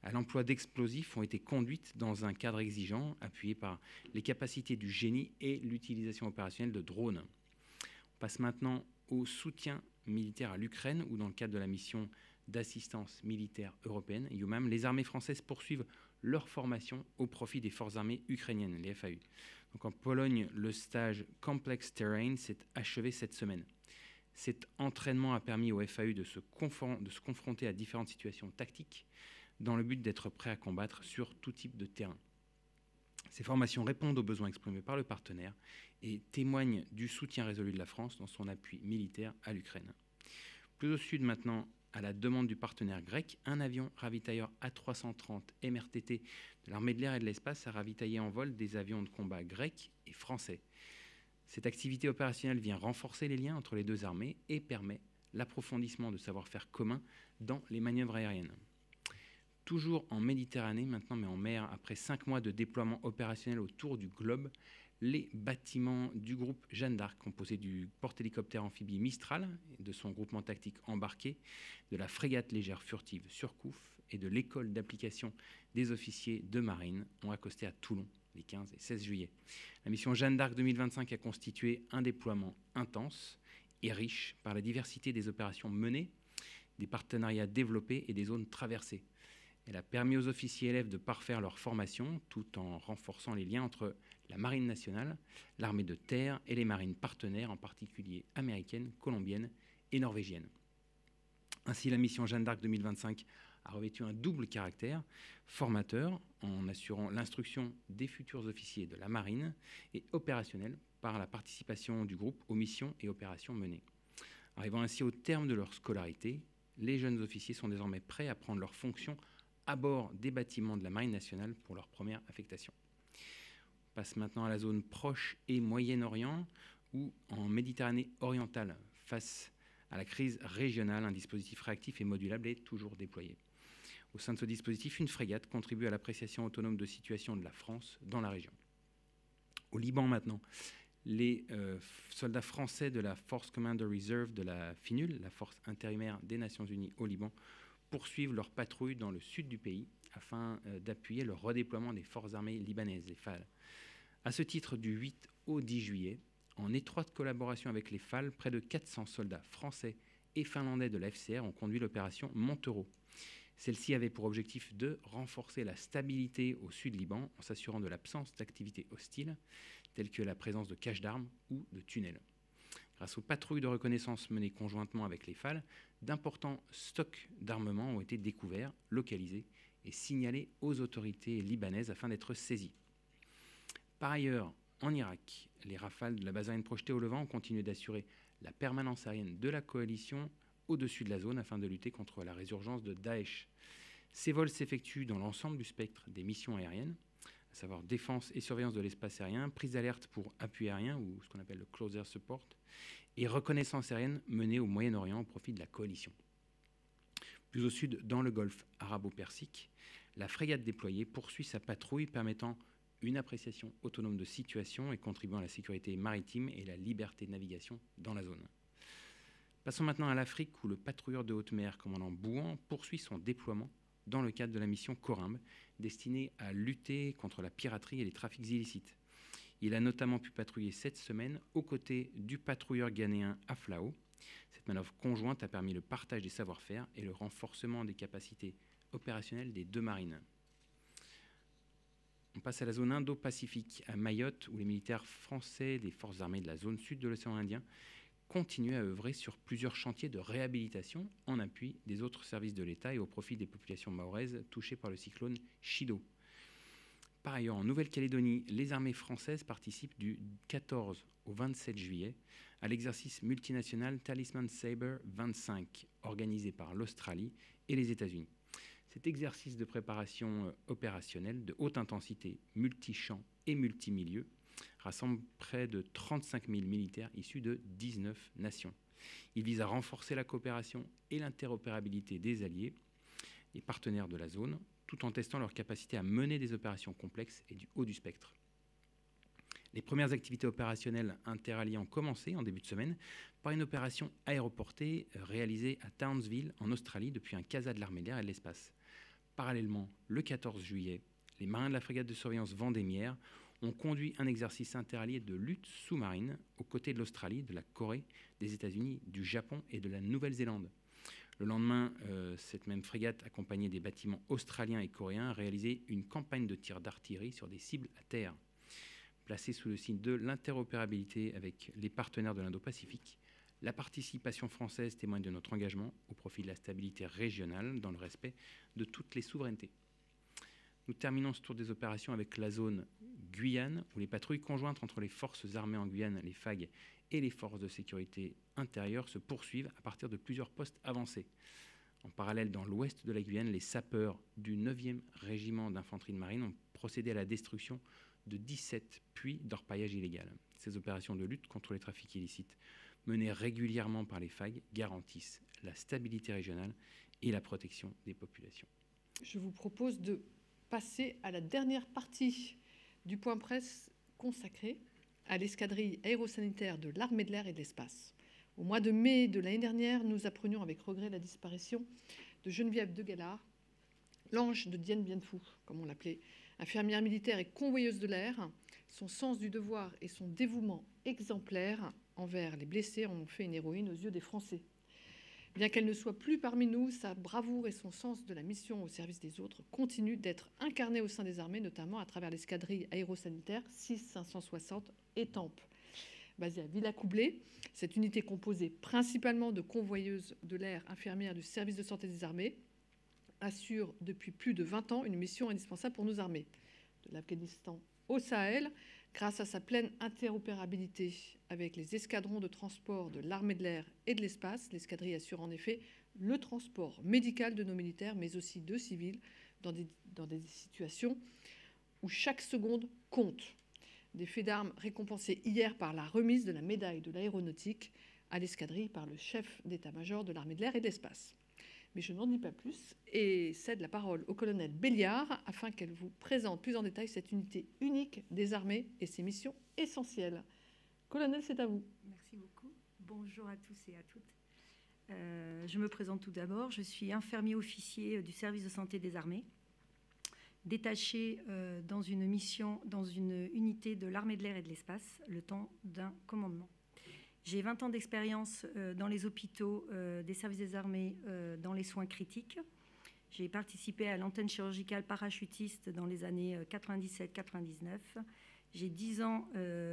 Speaker 6: à l'emploi d'explosifs ont été conduites dans un cadre exigeant, appuyé par les capacités du génie et l'utilisation opérationnelle de drones. On passe maintenant au soutien militaire à l'Ukraine, où dans le cadre de la mission d'assistance militaire européenne, EUMAM, les armées françaises poursuivent leur formation au profit des forces armées ukrainiennes, les FAU. Donc en Pologne, le stage Complex Terrain s'est achevé cette semaine. Cet entraînement a permis aux FAU de se confronter à différentes situations tactiques dans le but d'être prêts à combattre sur tout type de terrain. Ces formations répondent aux besoins exprimés par le partenaire et témoignent du soutien résolu de la France dans son appui militaire à l'Ukraine. Plus au sud maintenant, à la demande du partenaire grec, un avion ravitailleur A330 MRTT de l'armée de l'air et de l'espace a ravitaillé en vol des avions de combat grecs et français. Cette activité opérationnelle vient renforcer les liens entre les deux armées et permet l'approfondissement de savoir-faire commun dans les manœuvres aériennes. Toujours en Méditerranée maintenant, mais en mer, après 5 mois de déploiement opérationnel autour du globe, les bâtiments du groupe Jeanne d'Arc, composé du porte-hélicoptère amphibie Mistral, de son groupement tactique embarqué, de la frégate légère furtive Surcouf et de l'école d'application des officiers de marine, ont accosté à Toulon les 15 et 16 juillet. La mission Jeanne d'Arc 2025 a constitué un déploiement intense et riche par la diversité des opérations menées, des partenariats développés et des zones traversées. Elle a permis aux officiers élèves de parfaire leur formation tout en renforçant les liens entre la Marine nationale, l'armée de terre et les marines partenaires, en particulier américaines, colombiennes et norvégiennes. Ainsi, la mission Jeanne d'Arc 2025 a revêtu un double caractère formateur en assurant l'instruction des futurs officiers de la marine et opérationnel par la participation du groupe aux missions et opérations menées. Arrivant ainsi au terme de leur scolarité, les jeunes officiers sont désormais prêts à prendre leurs fonctions à bord des bâtiments de la Marine nationale pour leur première affectation. On passe maintenant à la zone proche et Moyen-Orient, où en Méditerranée orientale, face à la crise régionale, un dispositif réactif et modulable est toujours déployé. Au sein de ce dispositif, une frégate contribue à l'appréciation autonome de situation de la France dans la région. Au Liban maintenant, les soldats français de la Force Commander Reserve de la FINUL, la force intérimaire des Nations Unies au Liban, poursuivent leur patrouille dans le sud du pays afin d'appuyer le redéploiement des forces armées libanaises, les FAL. À ce titre, du 8 au 10 juillet, en étroite collaboration avec les FAL, près de 400 soldats français et finlandais de la FCR ont conduit l'opération Montaureau. Celle-ci avait pour objectif de renforcer la stabilité au sud Liban en s'assurant de l'absence d'activités hostiles, telles que la présence de caches d'armes ou de tunnels. Grâce aux patrouilles de reconnaissance menées conjointement avec les FAL, d'importants stocks d'armement ont été découverts, localisés et signalés aux autorités libanaises afin d'être saisis. Par ailleurs, en Irak, les rafales de la base aérienne projetée au Levant ont continué d'assurer la permanence aérienne de la coalition au-dessus de la zone afin de lutter contre la résurgence de Daesh. Ces vols s'effectuent dans l'ensemble du spectre des missions aériennes, à savoir défense et surveillance de l'espace aérien, prise d'alerte pour appui aérien ou ce qu'on appelle le Close Air Support, et reconnaissance aérienne menée au Moyen-Orient au profit de la coalition. Plus au sud, dans le golfe arabo-persique, la frégate déployée poursuit sa patrouille permettant une appréciation autonome de situation et contribuant à la sécurité maritime et la liberté de navigation dans la zone. Passons maintenant à l'Afrique où le patrouilleur de haute mer commandant Bouhan poursuit son déploiement dans le cadre de la mission Corimbe, destinée à lutter contre la piraterie et les trafics illicites. Il a notamment pu patrouiller cette semaine aux côtés du patrouilleur ghanéen Aflao. Cette manœuvre conjointe a permis le partage des savoir-faire et le renforcement des capacités opérationnelles des deux marines. On passe à la zone Indo-Pacifique, à Mayotte, où les militaires français des forces armées de la zone sud de l'océan Indien continuent à œuvrer sur plusieurs chantiers de réhabilitation en appui des autres services de l'État et au profit des populations mahoraises touchées par le cyclone Chido. Par ailleurs, en Nouvelle-Calédonie, les armées françaises participent du 14 au 27 juillet à l'exercice multinational Talisman Sabre 25, organisé par l'Australie et les États-Unis. Cet exercice de préparation opérationnelle de haute intensité, multi-champs et multi-milieux rassemble près de 35 000 militaires issus de 19 nations. Il vise à renforcer la coopération et l'interopérabilité des alliés et partenaires de la zone, tout en testant leur capacité à mener des opérations complexes et du haut du spectre. Les premières activités opérationnelles interalliées ont commencé en début de semaine par une opération aéroportée réalisée à Townsville, en Australie, depuis un CASA de l'armée de l'air et de l'espace. Parallèlement, le 14 juillet, les marins de la frégate de surveillance Vendémiaire ont conduit un exercice interallié de lutte sous-marine aux côtés de l'Australie, de la Corée, des États-Unis, du Japon et de la Nouvelle-Zélande. Le lendemain, cette même frégate, accompagnée des bâtiments australiens et coréens, a réalisé une campagne de tir d'artillerie sur des cibles à terre. Placée sous le signe de l'interopérabilité avec les partenaires de l'Indo-Pacifique, la participation française témoigne de notre engagement au profit de la stabilité régionale dans le respect de toutes les souverainetés. Nous terminons ce tour des opérations avec la zone Guyane, où les patrouilles conjointes entre les forces armées en Guyane, les FAG, et les forces de sécurité intérieure se poursuivent à partir de plusieurs postes avancés. En parallèle, dans l'ouest de la Guyane, les sapeurs du 9e régiment d'infanterie de marine ont procédé à la destruction de 17 puits d'orpaillage illégal. Ces opérations de lutte contre les trafics illicites, menées régulièrement par les FAG, garantissent la stabilité régionale et la protection des populations.
Speaker 1: Je vous propose de passer à la dernière partie du point presse consacré à l'escadrille aérosanitaire de l'armée de l'air et de l'espace. Au mois de mai de l'année dernière, nous apprenions avec regret la disparition de Geneviève de Galard, l'ange de Dien Bien Phu, comme on l'appelait, infirmière militaire et convoyeuse de l'air. Son sens du devoir et son dévouement exemplaire envers les blessés en ont fait une héroïne aux yeux des Français. Bien qu'elle ne soit plus parmi nous, sa bravoure et son sens de la mission au service des autres continuent d'être incarnés au sein des armées, notamment à travers l'escadrille aérosanitaire 6560 Étampes. Basée à Villacoublay, cette unité composée principalement de convoyeuses de l'air infirmières du service de santé des armées assure depuis plus de 20 ans une mission indispensable pour nos armées. De l'Afghanistan au Sahel, grâce à sa pleine interopérabilité avec les escadrons de transport de l'armée de l'air et de l'espace, l'escadrille assure en effet le transport médical de nos militaires, mais aussi de civils, dans des situations où chaque seconde compte. Des faits d'armes récompensés hier par la remise de la médaille de l'aéronautique à l'escadrille par le chef d'état-major de l'armée de l'air et de l'espace. Mais je n'en dis pas plus et cède la parole au colonel Béliard afin qu'elle vous présente plus en détail cette unité unique des armées et ses missions essentielles. Colonel, c'est à vous.
Speaker 7: Merci beaucoup. Bonjour à tous et à toutes. Je me présente tout d'abord. Je suis infirmier officier du service de santé des armées, détaché dans une mission, dans une unité de l'armée de l'air et de l'espace, le temps d'un commandement. J'ai 20 ans d'expérience dans les hôpitaux des services des armées dans les soins critiques. J'ai participé à l'antenne chirurgicale parachutiste dans les années 97-99. J'ai 10 ans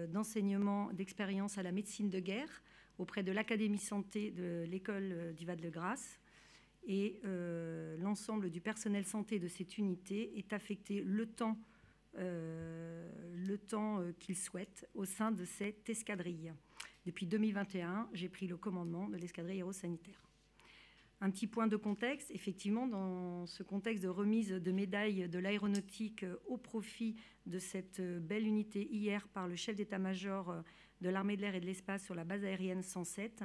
Speaker 7: d'enseignement, d'expérience à la médecine de guerre auprès de l'Académie santé de l'école du Val-de-Grâce. Et l'ensemble du personnel santé de cette unité est affecté le temps qu'il souhaite au sein de cette escadrille. Depuis 2021, j'ai pris le commandement de l'escadrille aérosanitaire. Un petit point de contexte, effectivement, dans ce contexte de remise de médailles de l'aéronautique au profit de cette belle unité hier par le chef d'état-major de l'armée de l'air et de l'espace sur la base aérienne 107,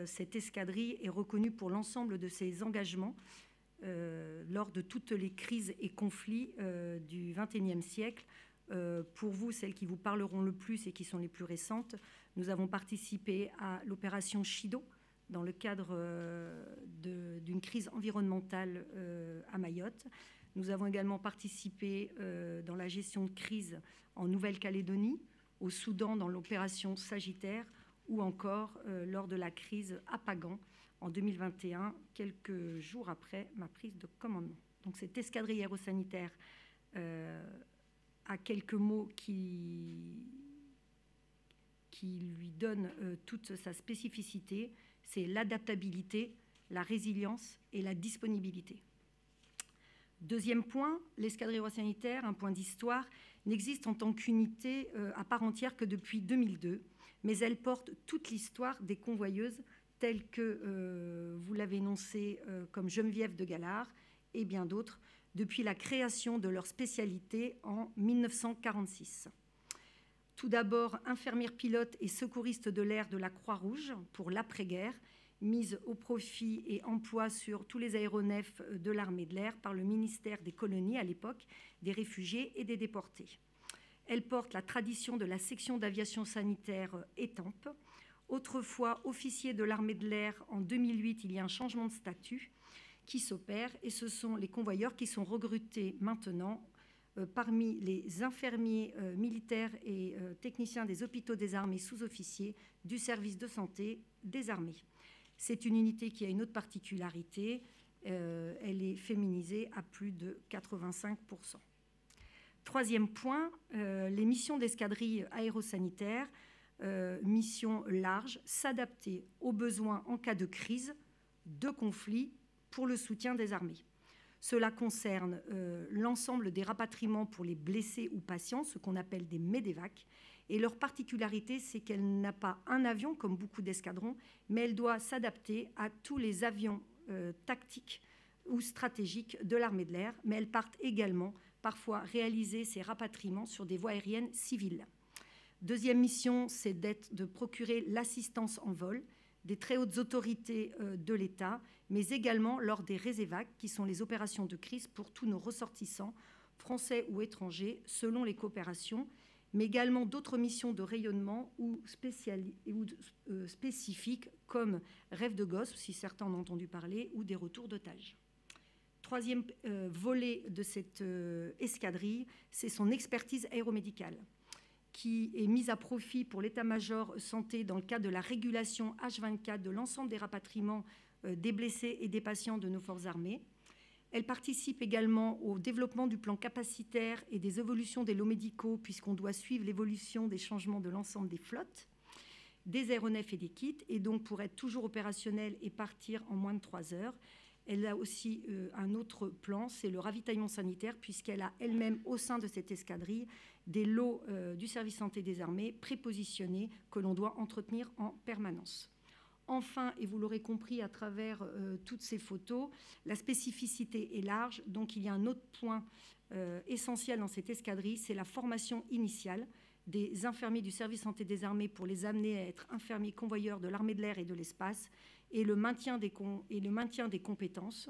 Speaker 7: cette escadrille est reconnue pour l'ensemble de ses engagements lors de toutes les crises et conflits du XXIe siècle. Pour vous, celles qui vous parleront le plus et qui sont les plus récentes, nous avons participé à l'opération Chido dans le cadre d'une crise environnementale à Mayotte. Nous avons également participé dans la gestion de crise en Nouvelle-Calédonie, au Soudan dans l'opération Sagittaire, ou encore lors de la crise à Pagan en 2021, quelques jours après ma prise de commandement. Donc cette escadrille aérosanitaire a quelques mots qui lui donnent toute sa spécificité, c'est l'adaptabilité, la résilience et la disponibilité. Deuxième point, l'escadrille aérosanitaire, un point d'histoire, n'existe en tant qu'unité à part entière que depuis 2002, mais elle porte toute l'histoire des convoyeuses telles que vous l'avez énoncé comme Geneviève de Gallard et bien d'autres, depuis la création de leur spécialité en 1946. Tout d'abord, infirmière pilote et secouriste de l'air de la Croix-Rouge pour l'après-guerre, mise au profit et emploi sur tous les aéronefs de l'armée de l'air par le ministère des colonies à l'époque, des réfugiés et des déportés. Elle porte la tradition de la section d'aviation sanitaire Étampes. Autrefois officier de l'armée de l'air, en 2008, il y a un changement de statut qui s'opère et ce sont les convoyeurs qui sont recrutés maintenant parmi les infirmiers militaires et techniciens des hôpitaux des armées sous-officiers du service de santé des armées. C'est une unité qui a une autre particularité, elle est féminisée à plus de 85%. Troisième point, les missions d'escadrille aérosanitaire, mission large, s'adapter aux besoins en cas de crise, de conflit, pour le soutien des armées. Cela concerne l'ensemble des rapatriements pour les blessés ou patients, ce qu'on appelle des MEDEVAC. Et leur particularité, c'est qu'elle n'a pas un avion, comme beaucoup d'escadrons, mais elle doit s'adapter à tous les avions tactiques ou stratégiques de l'armée de l'air, mais elles partent également parfois réaliser ces rapatriements sur des voies aériennes civiles. Deuxième mission, c'est de procurer l'assistance en vol des très hautes autorités de l'État, mais également lors des RESEVAC, qui sont les opérations de crise pour tous nos ressortissants, français ou étrangers, selon les coopérations, mais également d'autres missions de rayonnement ou spécifiques, comme Rêve de gosse, si certains en ont entendu parler, ou des retours d'otages. Troisième volet de cette escadrille, c'est son expertise aéromédicale, qui est mise à profit pour l'état-major santé dans le cadre de la régulation H24 de l'ensemble des rapatriements des blessés et des patients de nos forces armées. Elle participe également au développement du plan capacitaire et des évolutions des lots médicaux, puisqu'on doit suivre l'évolution des changements de l'ensemble des flottes, des aéronefs et des kits, et donc pour être toujours opérationnel et partir en moins de 3 heures. Elle a aussi un autre plan, c'est le ravitaillement sanitaire, puisqu'elle a elle-même au sein de cette escadrille des lots du service santé des armées prépositionnés que l'on doit entretenir en permanence. Enfin, et vous l'aurez compris à travers toutes ces photos, la spécificité est large, donc il y a un autre point essentiel dans cette escadrille, c'est la formation initiale des infirmiers du service santé des armées pour les amener à être infirmiers convoyeurs de l'armée de l'air et de l'espace, et le maintien des compétences.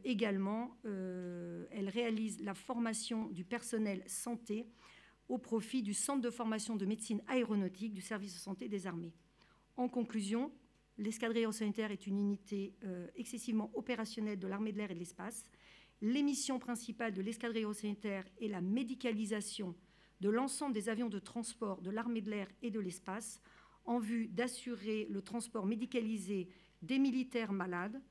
Speaker 7: Également, elle réalise la formation du personnel santé au profit du Centre de formation de médecine aéronautique du service de santé des armées. En conclusion, l'escadrille aérosanitaire est une unité excessivement opérationnelle de l'armée de l'air et de l'espace. Les missions principales de l'escadrille aérosanitaire est la médicalisation de l'ensemble des avions de transport de l'armée de l'air et de l'espace en vue d'assurer le transport médicalisé des militaires malades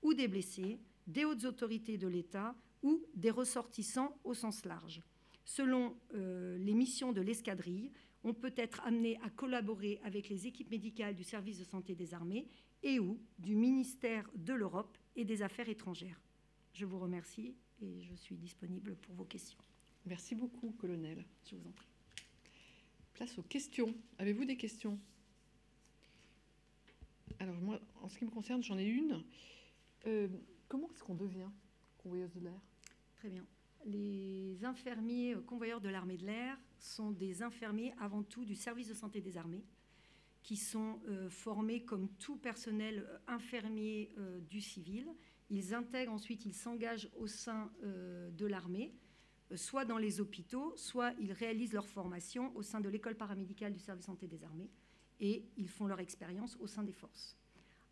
Speaker 7: ou des blessés, des hautes autorités de l'État ou des ressortissants au sens large. Selon les missions de l'escadrille, on peut être amené à collaborer avec les équipes médicales du service de santé des armées et ou du ministère de l'Europe et des Affaires étrangères. Je vous remercie et je suis disponible pour vos questions.
Speaker 1: Merci beaucoup, colonel.
Speaker 7: Je vous en prie.
Speaker 1: Place aux questions. Avez-vous des questions? Alors moi, en ce qui me concerne, j'en ai une. Comment est-ce qu'on devient convoyeuse de l'air?
Speaker 7: Très bien. Les infirmiers convoyeurs de l'armée de l'air sont des infirmiers avant tout du service de santé des armées qui sont formés comme tout personnel infirmier du civil. Ils intègrent ensuite, ils s'engagent au sein de l'armée, soit dans les hôpitaux, soit ils réalisent leur formation au sein de l'école paramédicale du service de santé des armées et ils font leur expérience au sein des forces.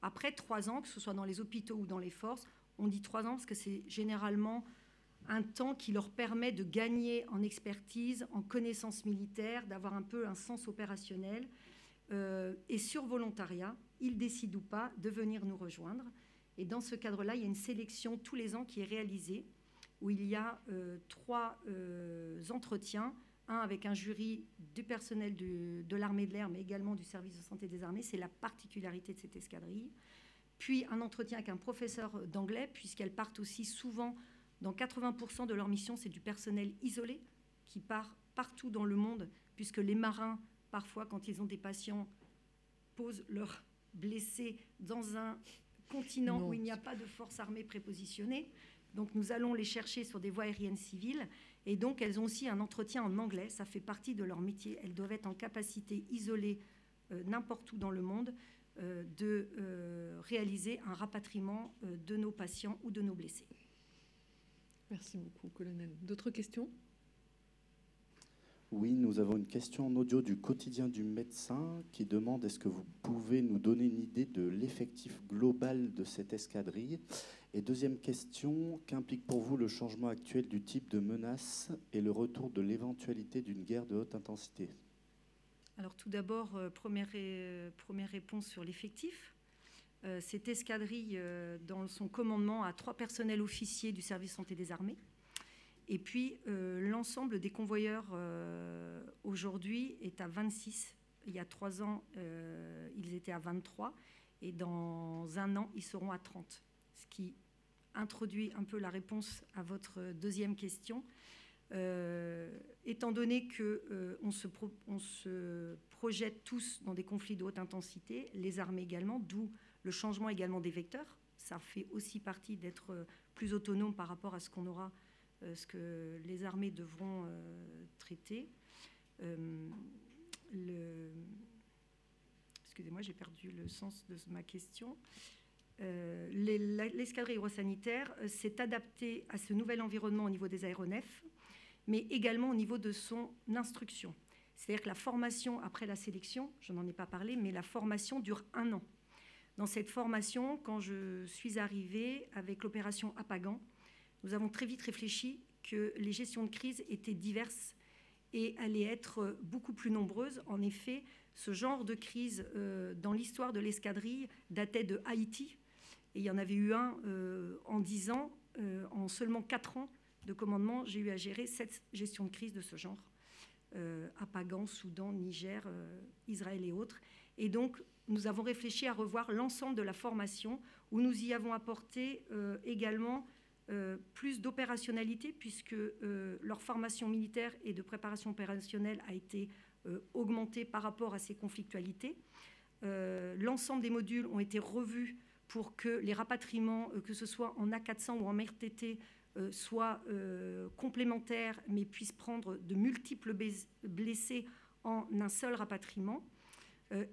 Speaker 7: Après 3 ans, que ce soit dans les hôpitaux ou dans les forces, on dit 3 ans parce que c'est généralement un temps qui leur permet de gagner en expertise, en connaissances militaires, d'avoir un peu un sens opérationnel. Et sur volontariat, ils décident ou pas de venir nous rejoindre. Et dans ce cadre-là, il y a une sélection tous les ans qui est réalisée, où il y a 3 entretiens, un avec un jury du personnel de l'armée de l'air, mais également du service de santé des armées. C'est la particularité de cette escadrille. Puis un entretien avec un professeur d'anglais, puisqu'elles partent aussi souvent, dans 80% de leur mission, c'est du personnel isolé qui part partout dans le monde, puisque les marins, parfois, quand ils ont des patients, posent leurs blessés dans un continent où il n'y a pas de forces armées prépositionnées. Donc nous allons les chercher sur des voies aériennes civiles. Et donc elles ont aussi un entretien en anglais. Ça fait partie de leur métier. Elles doivent être en capacité, isolées n'importe où dans le monde, de réaliser un rapatriement de nos patients ou de nos blessés.
Speaker 1: Merci beaucoup, colonel. D'autres questions?
Speaker 5: Oui, nous avons une question en audio du quotidien du médecin qui demande: est-ce que vous pouvez nous donner une idée de l'effectif global de cette escadrille? Et deuxième question, qu'implique pour vous le changement actuel du type de menace et le retour de l'éventualité d'une guerre de haute intensité?
Speaker 7: Alors tout d'abord, première réponse sur l'effectif. Cette escadrille, dans son commandement, a 3 personnels officiers du service santé des armées. Et puis, l'ensemble des convoyeurs aujourd'hui est à 26. Il y a 3 ans, ils étaient à 23. Et dans 1 an, ils seront à 30. Ce qui introduit un peu la réponse à votre deuxième question. Étant donné qu'on se projette tous dans des conflits de haute intensité, les armées également, d'où le changement également des vecteurs. Ça fait aussi partie d'être plus autonome par rapport à ce qu'on aura, ce que les armées devront traiter. Excusez-moi, j'ai perdu le sens de ma question. L'escadrille aérosanitaire s'est adaptée à ce nouvel environnement au niveau des aéronefs, mais également au niveau de son instruction. C'est-à-dire que la formation après la sélection, je n'en ai pas parlé, mais la formation dure 1 an. Dans cette formation, quand je suis arrivée avec l'opération Apagan, nous avons très vite réfléchi que les gestions de crise étaient diverses et allaient être beaucoup plus nombreuses. En effet, ce genre de crise dans l'histoire de l'escadrille datait de Haïti. Et il y en avait eu un en 10 ans. En seulement 4 ans de commandement, j'ai eu à gérer 7 gestions de crise de ce genre. à Pagan, Soudan, Niger, Israël et autres. Et donc, nous avons réfléchi à revoir l'ensemble de la formation, où nous y avons apporté également plus d'opérationnalité, puisque leur formation militaire et de préparation opérationnelle a été augmentée par rapport à ces conflictualités. L'ensemble des modules ont été revus pour que les rapatriements, que ce soit en A400 ou en RTT, soient complémentaires, mais puissent prendre de multiples blessés en un seul rapatriement.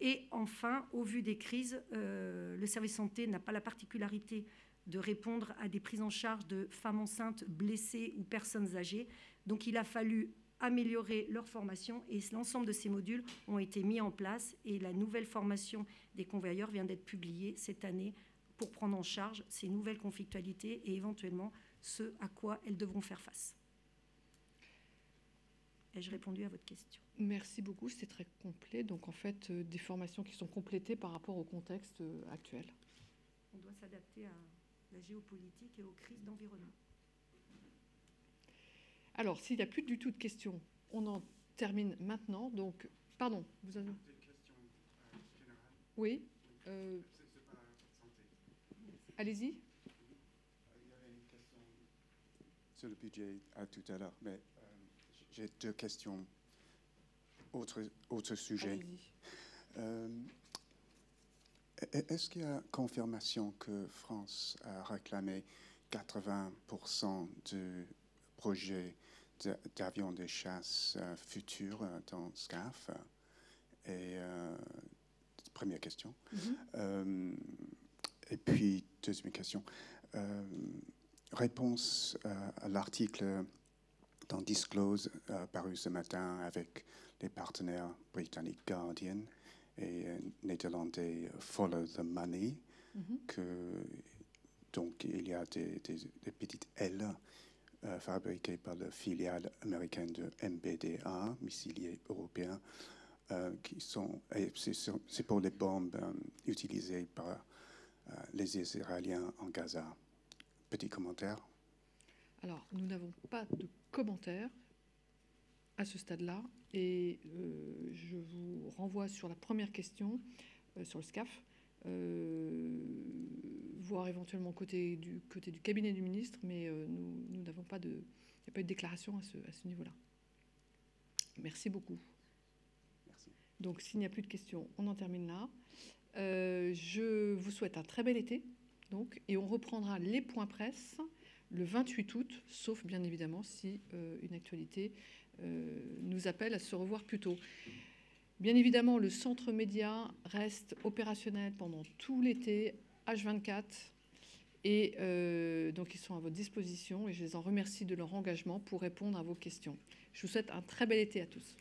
Speaker 7: Et enfin, au vu des crises, le service santé n'a pas la particularité de répondre à des prises en charge de femmes enceintes, blessées ou personnes âgées. Donc il a fallu améliorer leur formation et l'ensemble de ces modules ont été mis en place et la nouvelle formation des convoyeurs vient d'être publiée cette année pour prendre en charge ces nouvelles conflictualités et éventuellement ce à quoi elles devront faire face. Ai-je répondu à votre question?
Speaker 1: Merci beaucoup, c'est très complet. Donc en fait, des formations qui sont complétées par rapport au contexte actuel.
Speaker 7: On doit s'adapter à la géopolitique et aux crises d'environnement.
Speaker 1: Alors, s'il n'y a plus du tout de questions, on en termine maintenant. Donc, pardon, vous avez...
Speaker 6: Une question générale.
Speaker 1: Oui.
Speaker 6: C'est pas santé.
Speaker 1: Allez-y.
Speaker 8: Il y avait une question sur le budget à tout à l'heure, mais j'ai deux questions. Autre sujet. Est-ce qu'il y a confirmation que France a réclamé 80% du projet d'avions de chasse futurs dans SCAF? Et première question. Et puis, deuxième question. Réponse à l'article dans Disclose paru ce matin avec les partenaires britanniques Guardian et néerlandais Follow the Money, que donc il y a des petites ailes fabriquées par la filiale américaine de MBDA, Missiles Européens, qui sont, c'est pour les bombes utilisées par les Israéliens en Gaza. Petit commentaire.
Speaker 1: Alors, nous n'avons pas de commentaires à ce stade-là, et je vous renvoie sur la première question, sur le SCAF, voire éventuellement côté du cabinet du ministre, mais nous n'avons pas de... Il n'y a pas eu de déclaration à ce niveau-là. Merci beaucoup.
Speaker 8: Merci.
Speaker 1: Donc, s'il n'y a plus de questions, on en termine là. Je vous souhaite un très bel été, donc, et on reprendra les points presse le 28 août, sauf bien évidemment si une actualité nous appelle à se revoir plus tôt. Bien évidemment, le centre média reste opérationnel pendant tout l'été, H24, et donc ils sont à votre disposition et je les en remercie de leur engagement pour répondre à vos questions. Je vous souhaite un très bel été à tous.